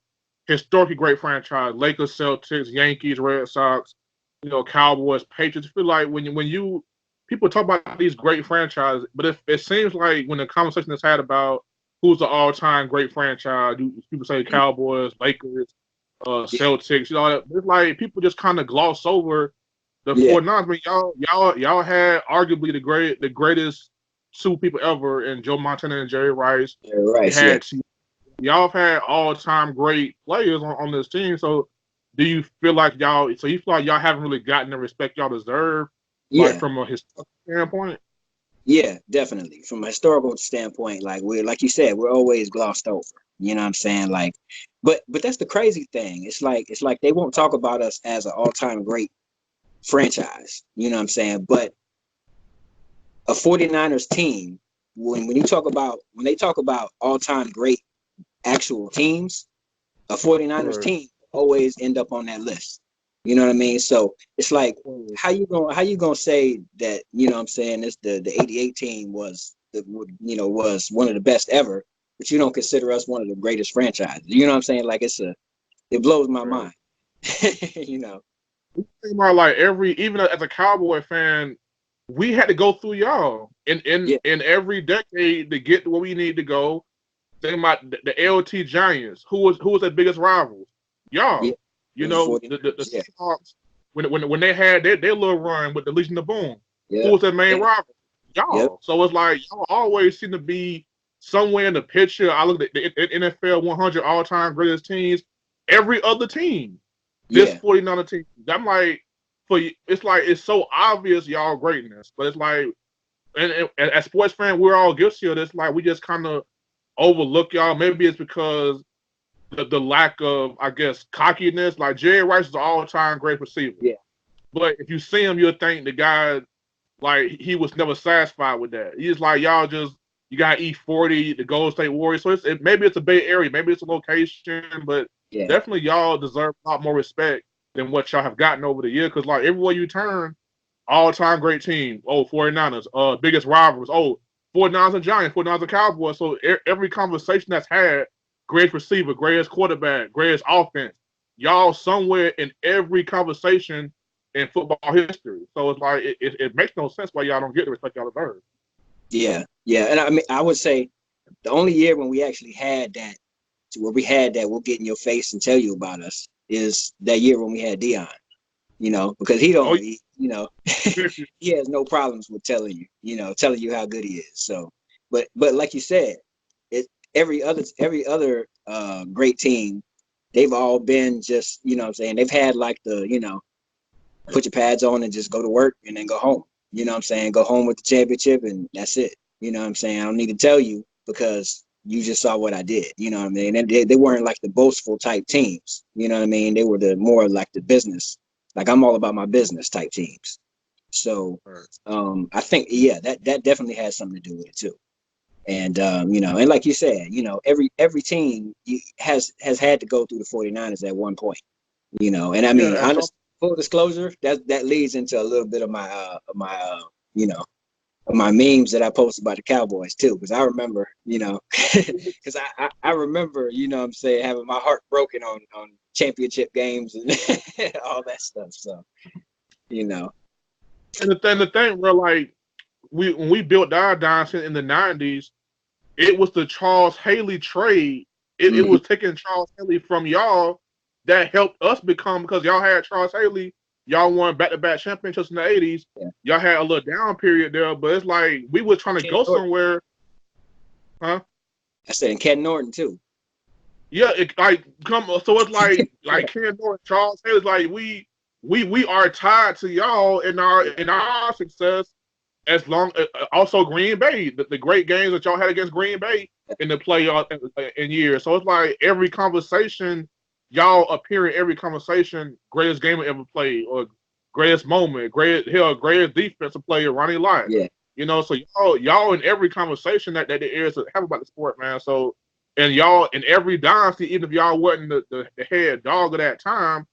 historically great franchise, Lakers, Celtics, Yankees, Red Sox, Cowboys, Patriots. I feel like when you people talk about these great franchises, but if it seems like when the conversation is had about who's the all-time great franchise, people say Cowboys, Lakers, Yeah, Celtics, it's like people just kind of gloss over the yeah, 49ers. I mean, y'all had arguably the greatest two people ever in Joe Montana and Jerry Rice. you're You right. Yeah, had y'all have had all-time great players on this team. So do you feel like y'all? So you feel like y'all haven't really gotten the respect y'all deserve, like yeah, from a historical standpoint? yeah, definitely. From a historical standpoint, like we're like you said, we're always glossed over. You know what I'm saying? Like, but that's the crazy thing. It's like they won't talk about us as an all-time great franchise. You know what I'm saying? But a 49ers team, when you talk about when they talk about all-time great actual teams, a 49ers Right. team always end up on that list. You know what I mean? So it's like how you gonna say that, you know what I'm saying, this the 88 team was was one of the best ever, but you don't consider us one of the greatest franchises. You know what I'm saying? Like it blows my Right. mind. you know. Think about like even as a Cowboy fan, we had to go through y'all Yeah, in every decade to get to where we need to go. Think about the LT Giants. Who was their biggest rivals? yeah. Y'all. It You was know, 49ers. the Yeah. Seahawks when they had their little run with the Legion of Boom. Who Yep. was their main Yep. rival? Yep. Y'all. So it's like y'all always seem to be somewhere in the picture. I look at the NFL 100 all-time greatest teams. Every other team, this Yeah. 49er team. I'm like, it's like it's so obvious y'all greatness, but it's like, and as sports fans, we're all guilty of this. Like we just kind of overlook y'all. Maybe it's because the lack of, I guess, cockiness. Like Jerry Rice is an all-time great receiver, Yeah. but if you see him, you'll think the guy like he was never satisfied with that. He's like y'all just you got E40, the Golden State Warriors. So maybe it's a Bay Area, maybe it's a location, but Yeah. definitely y'all deserve a lot more respect than what y'all have gotten over the year. Because like everywhere you turn, all-time great team. Oh, 49ers, biggest rivals. Oh, 49ers and Giants, 49ers and Cowboys. So every conversation that's had, greatest receiver, greatest quarterback, greatest offense, y'all somewhere in every conversation in football history. So it's like it makes no sense why y'all don't get the respect y'all deserve. Yeah. Yeah. And I mean, I would say the only year when we actually had that, where we had that, we'll get in your face and tell you about us, is that year when we had Dion. Because he Oh, don't, he has no problems with telling you how good he is. So, but like you said, it every other great team, they've all been just, what I'm saying, they've had like the, put your pads on and just go to work and then go home. You know what I'm saying? Go home with the championship and that's it. You know what I'm saying? I don't need to tell you because you just saw what I did. You know what I mean? And they weren't like the boastful type teams. You know what I mean? They were the more like the business. Like I'm all about my business type teams. So I think that definitely has something to do with it too. And and like you said, every team has had to go through the 49ers at one point. And I yeah, mean, at some honest full disclosure, that leads into a little bit of you know of my memes that I post about the Cowboys too, because I remember, because I remember, what I'm saying, having my heart broken on championship games and all that stuff. So, you know, and the thing where like when we built our dynasty in the '90s, it was the Charles Haley trade. It mhm, was taking Charles Haley from y'all that helped us become, because y'all had Charles Haley. Y'all won back-to-back championships in the '80s. yeah. Y'all had a little down period there, but it's like we were trying to Ken go Norton. somewhere, huh? I said, and Ken Norton too. Yeah, it like come. So it's Yeah, like Ken Norton, Charles Haley. Like we are tied to y'all in our success. As long also Green Bay, the great games that y'all had against Green Bay in the playoff in years. So it's like every conversation, y'all appear in every conversation, greatest game I ever played, or greatest moment, greatest defensive player, Ronnie Lott. yeah, So y'all in every conversation that there is to have about the sport, man. So And y'all in every dynasty, even if y'all wasn't the head dog of that time,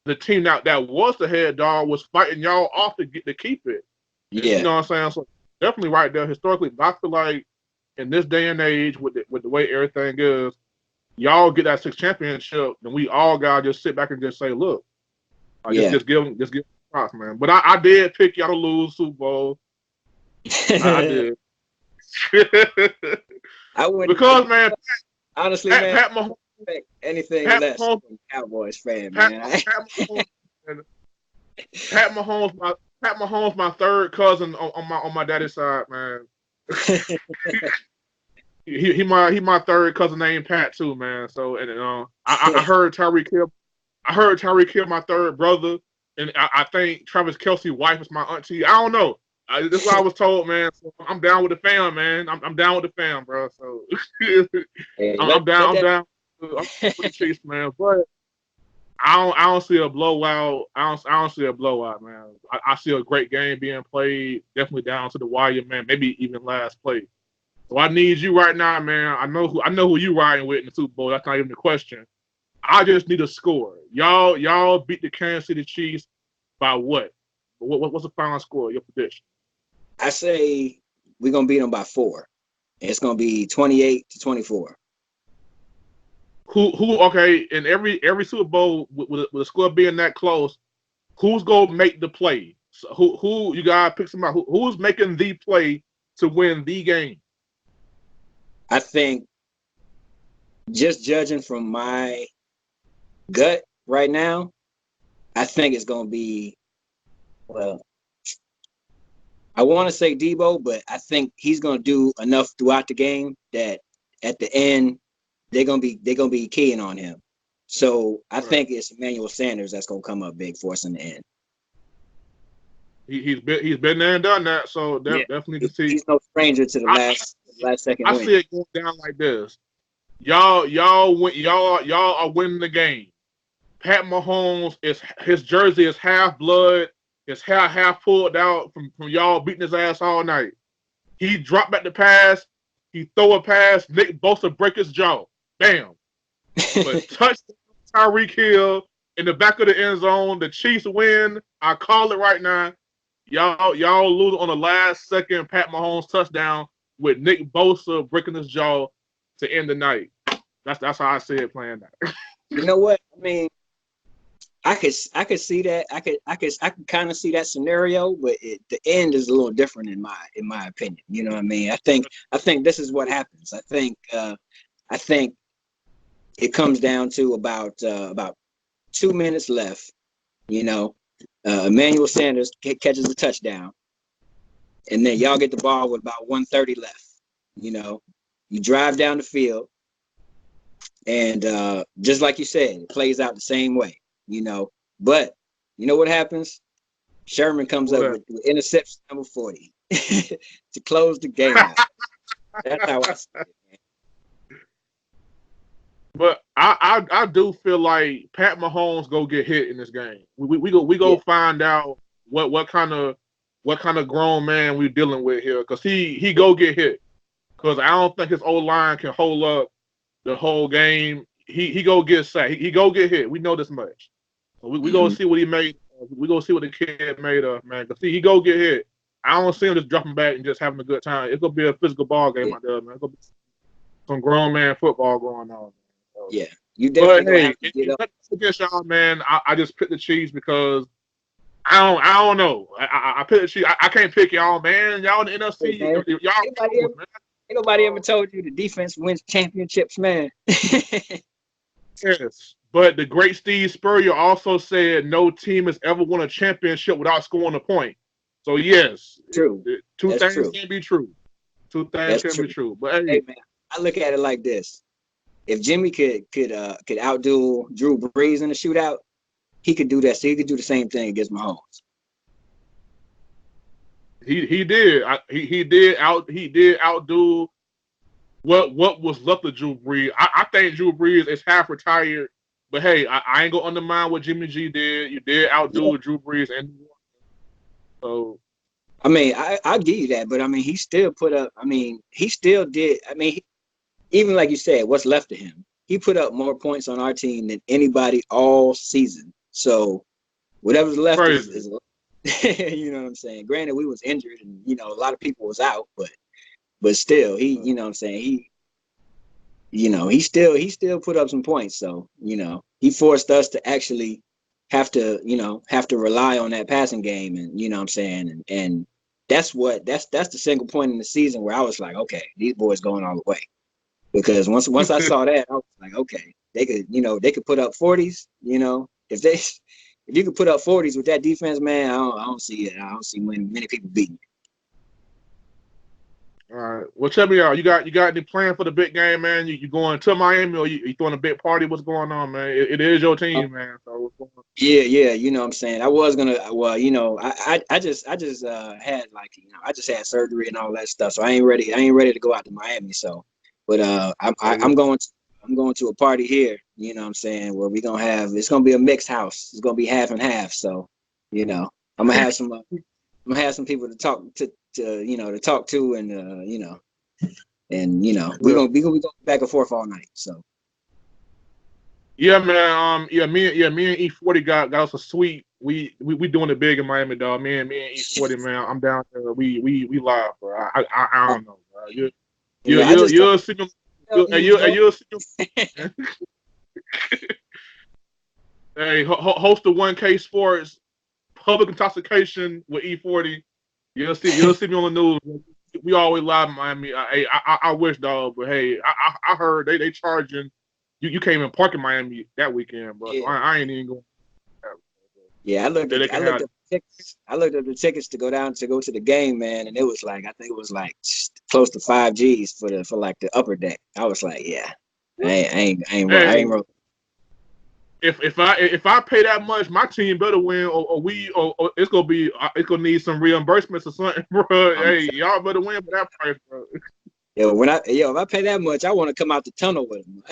the team that was the head dog was fighting y'all off to keep it. You Yeah. know what I'm saying? So definitely right there historically. But I feel like in this day and age, with the way everything is, y'all get that 6th championship, then we all gotta just sit back and just say, look, Yeah. just give them props, man. But I did pick y'all to lose Super Bowl. I did. I wouldn't Because man, honestly, Pat, man, Pat Mahomes, anything Pat less Mahomes, than Cowboys fan, Pat, man. Pat Mahomes, my third cousin on my daddy's side, man. he my third cousin named Pat too, man. So and I heard Tyreek Hill. I heard Tyreek Hill, my third brother, and I think Travis Kelce's wife is my auntie. I don't know. This is what I was told, man. So I'm down with the fam, man. I'm down with the fam, bro. So Hey, I'm down. I'm down with the Chiefs, man. But I don't see a blowout. I don't see a blowout, man. I see a great game being played. Definitely down to the wire, man. Maybe even last play. So I need you right now, man. I know who you riding with in the Super Bowl. That's not even the question. I just need a score. Y'all beat the Kansas City Chiefs by what? What's the final score? Your prediction? I say we're gonna beat them by 4. It's gonna be 28-24. Who? Okay, in every Super Bowl with a score being that close, who's gonna make the play? So who you gotta pick somebody? Who's making the play to win the game? I think, just judging from my gut right now, I think it's gonna be, well, I want to say Debo, but I think he's gonna do enough throughout the game that at the end they're gonna be keying on him. So I think it's Emmanuel Sanders that's gonna come up big for us in the end. He's been there and done that, so definitely can see. He's no stranger to the last second I win. see it going down like this. Y'all are winning the game. Pat Mahomes his jersey is half blood, his hair half pulled out from y'all beating his ass all night. He dropped back the pass, he throw a pass, Nick Bosa break his jaw. Bam. But touch Tyreek Hill in the back of the end zone. The Chiefs win. I call it right now. Y'all lose on the last second Pat Mahomes touchdown with Nick Bosa breaking his jaw to end the night. That's how I see it playing out. You know what? I mean, I could see that. I could kind of see that scenario, but the end is a little different in my opinion. You know what I mean? I think this is what happens. I think it comes down to about 2 minutes left. You know, Emmanuel Sanders catches the touchdown, and then y'all get the ball with about 1:30 left. You know, you drive down the field, and just like you said, it plays out the same way. You know, but you know what happens? Sherman comes up with interception number 40 to close the game out. That's how I see it, man. But I do feel like Pat Mahomes go get hit in this game. We go find out what kind of grown man we dealing with here, because he go get hit, because I don't think his old line can hold up the whole game. He go get sacked. He go get hit. We know this much. So we gonna see what he made. We gonna see what the kid made of, man. Cause see, he go get hit. I don't see him just dropping back and just having a good time. It's gonna be a physical ball game out there, man. It's gonna be some grown man football going on. So, yeah, you definitely gonna have to get up against y'all, man. I just picked the Chiefs because I don't know. I picked the Chiefs. I can't pick y'all, man. Y'all in the NFC. Hey, y'all ain't nobody ever told you the defense wins championships, man. Yes. But the great Steve Spurrier also said no team has ever won a championship without scoring a point. So yes, True. Two That's things true. can be true. Two things can be true. But hey, man, I look at it like this: if Jimmy could outdo Drew Brees in the shootout, he could do that. So he could do the same thing against Mahomes. he did. He did outdo what was left of Drew Brees. I think Drew Brees is half retired. But hey, I ain't gonna undermine what Jimmy G did. You did outdo Drew Brees, and so. I mean, I'll give you that, but I mean, he still put up. I mean, he still did. I mean, even like you said, what's left of him, he put up more points on our team than anybody all season. So whatever's left Crazy. is you know what I'm saying. Granted, we was injured, and you know a lot of people was out, but still, he, you know what I'm saying, he still put up some points. So he forced us to actually have to rely on that passing game, and you know what I'm saying, and that's the single point in the season where I was like, okay, these boys going all the way. Because once I saw that, I was like, okay, they could put up 40s. If you could put up 40s with that defense, man, I don't see it. I don't see many people beating. All right. Well, tell me, you got any plan for the big game, man? You going to Miami, or you throwing a big party? What's going on, man? It is your team, man. So what's going on? Yeah, you know what I'm saying. I was gonna, well, I just had I just had surgery and all that stuff, so I ain't ready to go out to Miami. So, but I'm going to a party here. You know what I'm saying, where it's gonna be a mixed house. It's gonna be half and half. So, I'm gonna have some people to talk to, and we're Yeah. gonna be going back and forth all night. So. Yeah, man. Me and E40 got us a suite. We doing it big in Miami, dog. Me and E40, man. I'm down there. We live, bro. I don't know, bro. I just told You'll see them. you was going. You'll see them. Hey, host the 1K Sports public intoxication with E40. You'll see me on the news. We always live in Miami. I wish, dog, but hey, I heard they charging. You can't even park in Miami that weekend, bro. So Yeah. I ain't even going. Yeah, I looked They up can have the tickets. I looked up the tickets to go to the game, man, and it was I think it was close to 5 G's for the upper deck. I was like, yeah, I Hey, ain't wrote. if I pay that much, my team better win, or it's gonna need some reimbursements or something, bro. Hey, y'all better win for that price, bro. If I pay that much, I want to come out the tunnel with them.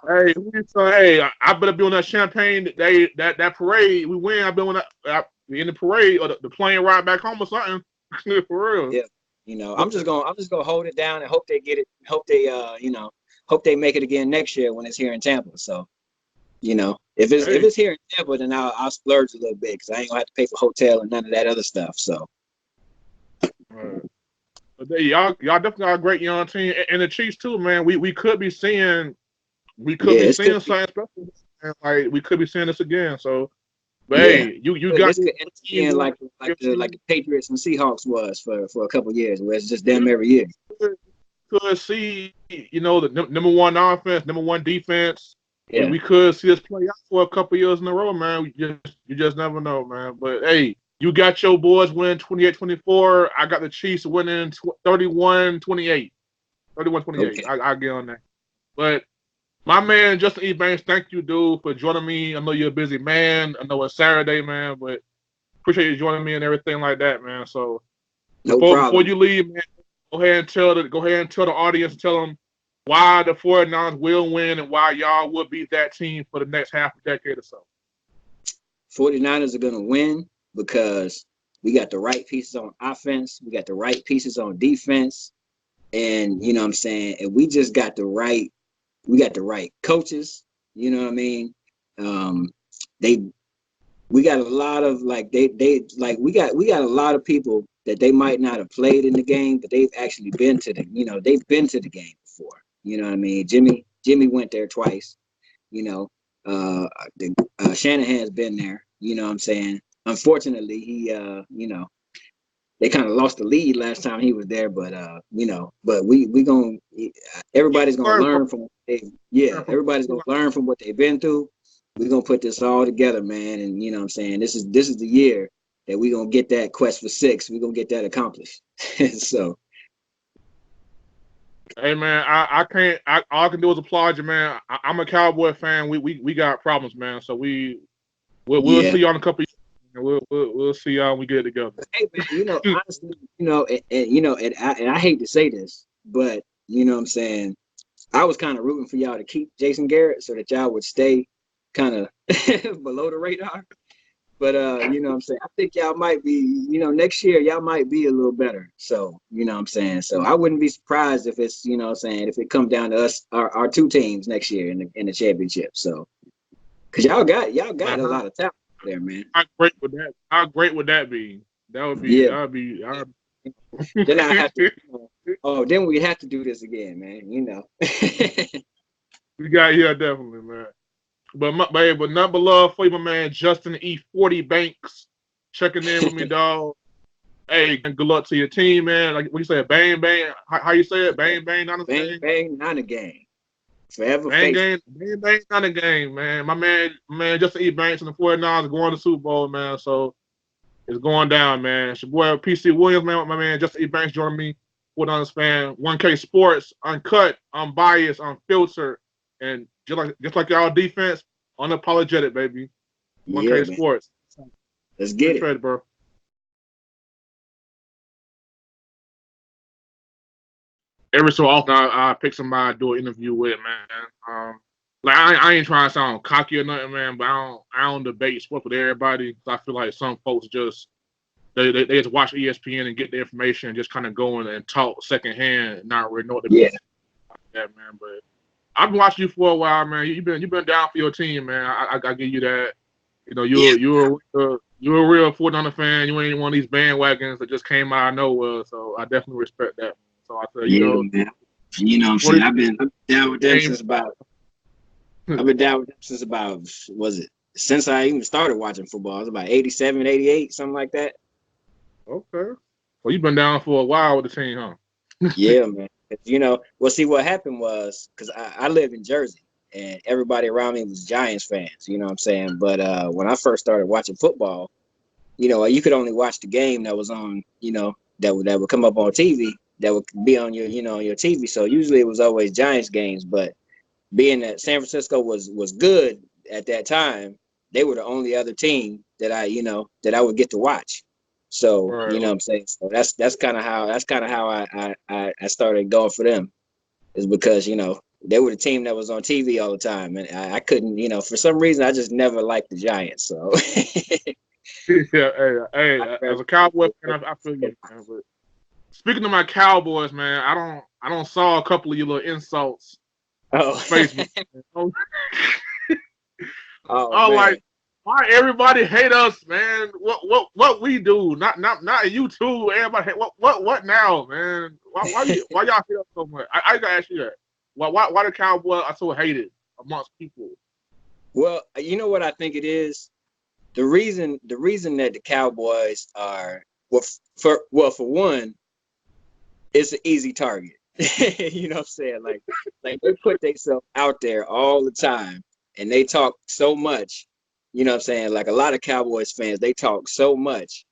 Hey, I better be on that champagne that parade. We win. I been on that in the parade or the plane ride back home or something. For real. Yeah, I'm just gonna hold it down and hope they get it. Hope they make it again next year when it's here in Tampa. So, if it's here in Tampa, then I'll splurge a little bit because I ain't gonna have to pay for hotel and none of that other stuff. So. Right. But y'all definitely got a great young team, and the Chiefs too, man. We could be seeing something special, man. Like we could be seeing this again. So, but hey, you got this could end up being like the Patriots and Seahawks was for a couple of years, where it's just them every year. Could see the number one offense, number one defense. Yeah. We could see us play out for a couple years in a row, man. You just never know, man. But hey, you got your boys winning 28-24. I got the Chiefs winning 31-28. 31-28. Okay. I get on that. But my man, Justin Ebanks, thank you, dude, for joining me. I know you're a busy man. I know it's Saturday, man, but appreciate you joining me and everything like that, man. So before you leave, man, go ahead and tell the audience, tell them why the 49ers will win and why y'all will beat that team for the next half a decade or so. 49ers are gonna win because we got the right pieces on offense, we got the right pieces on defense, and you know what I'm saying, and we just got the right coaches, you know what I mean? We got a lot of we got a lot of people that they might not have played in the game, but they've actually been to they've been to the game before. You know what I mean? Jimmy went there twice. Shanahan's been there. You know what I'm saying? Unfortunately, he they kind of lost the lead last time he was there, but everybody's gonna learn from everybody's gonna learn from what they've been through. We're gonna put this all together, man, and you know what I'm saying, this is the year that we're gonna get that quest for 6. We're gonna get that accomplished. So hey man, all I can do is applaud you, man. I'm a Cowboy fan. We got problems, man. So we'll see y'all in a couple of years. We'll see y'all when we get it together. Hey man, honestly, and I hate to say this, but you know what I'm saying, I was kind of rooting for y'all to keep Jason Garrett so that y'all would stay kind of below the radar. But you know what I'm saying? I think y'all might be, next year y'all might be a little better. So, you know what I'm saying? So I wouldn't be surprised if it's, you know what I'm saying, if it comes down to us, our two teams next year in the championship. So cause y'all got a Man, lot of talent there, man. how great would that? How great would that be? That would be. Yeah. That would be. Then I have to, then we have to do this again, man. You know. We got definitely, man. But none but love for you, my man Justin E40 Banks checking in with me, dog. Hey, good luck to your team, man. Like what you say, bang bang. How you say it? Bang bang, not a Bang thing. bang, not a game. Forever Bang faithful. game, bang bang, not a game, man. My man Justin E Banks and the 49ers going to the Super Bowl, man. So it's going down, man. It's your boy PC Williams, man. My man Justin E Banks joining me. 49ers fan. 1K Sports, uncut, unbiased, unfiltered, and just like y'all defense, unapologetic, baby. Yeah, 1K man. Sports. Let's get it. Appreciate it, bro. Every so often, I pick somebody to do an interview with, man. Like I ain't trying to sound cocky or nothing, man, but I don't debate sports with everybody. 'Cause I feel like some folks just they just watch ESPN and get the information and just kind of go in and talk secondhand, and not really know what they Yeah. like that, man. But I've been watching you for a while, man. You've been down for your team, man. I give you that. You know, Yeah. you're a real 49er fan. You ain't one of these bandwagons that just came out of nowhere. So I definitely respect that. So I said, Yeah, man. You know what I'm saying? 40 I've been down with them game. since about I've been down with them since about was it since I even started watching football. It was about 87, 88, something like that. Okay. Well, you've been down for a while with the team, huh? Yeah, man. Well, see, what happened was because I live in Jersey and everybody around me was Giants fans, you know what I'm saying? But when I first started watching football, you could only watch the game that was on, that would come up on TV, that would be on your TV. So usually it was always Giants games, but being that San Francisco was good at that time, they were the only other team that I would get to watch. So, Right. you know what I'm saying? So that's kind of how I started going for them, is because, they were the team that was on TV all the time. And I couldn't, for some reason I just never liked the Giants. So Yeah. Hey. As a Cowboy fan, I feel you, man. But speaking of my Cowboys, man, I don't saw a couple of your little insults oh, on Facebook. Oh, oh oh, man. like why everybody hate us, man? What we do? Not you too. Everybody hate, what now, man? Why y'all hate us so much? I gotta ask you that. Why the Cowboys are so hated amongst people? Well, you know what I think it is? The reason that the Cowboys are, for one, it's an easy target. You know what I'm saying? Like they put themselves out there all the time and they talk so much, you know what I'm saying? Like a lot of Cowboys fans, they talk so much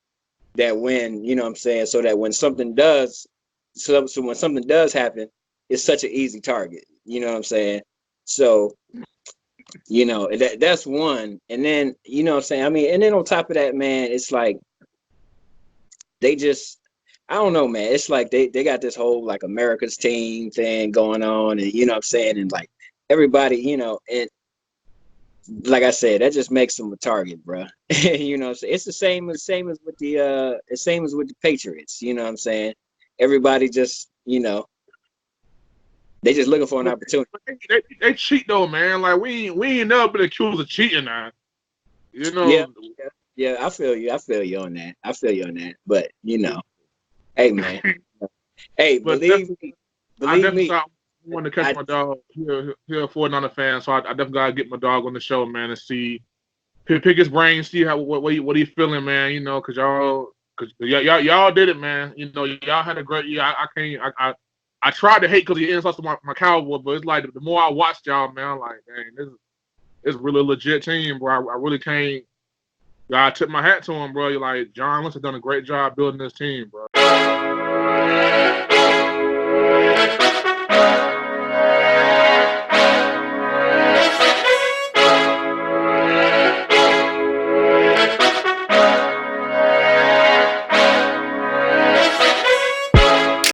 that when, you know what I'm saying, so that when something does so when something does happen, it's such an easy target. You know what I'm saying? So, that's one. And then, you know what I'm saying? I mean, and then on top of that, man, it's like they just, I don't know, man. It's like they got this whole like America's team thing going on, and you know what I'm saying, and like everybody, and like I said, that just makes them a target, bro. You know what I'm saying? It's the same as with the Patriots. You know what I'm saying? Everybody just, they just looking for an But opportunity. they cheat though, man. Like we ain't never been accused of cheating now. You Yeah, know, yeah. I feel you. I feel you on that. I feel you on that. But hey, man. Hey, but I believe definitely me. thought I wanted to catch I my dog. Here a 49er fan, so I definitely gotta get my dog on the show, man, and see pick his brain, see how what he feeling, man. You know, cause y'all did it, man. You know, y'all had a great year. I can't. I tried to hate because he insults my Cowboy, but it's like the more I watched y'all, man, I'm like, dang, this is really a legit team, bro. I really can't. I tip my hat to him, bro. You're like John Lynch has done a great job building this team, bro.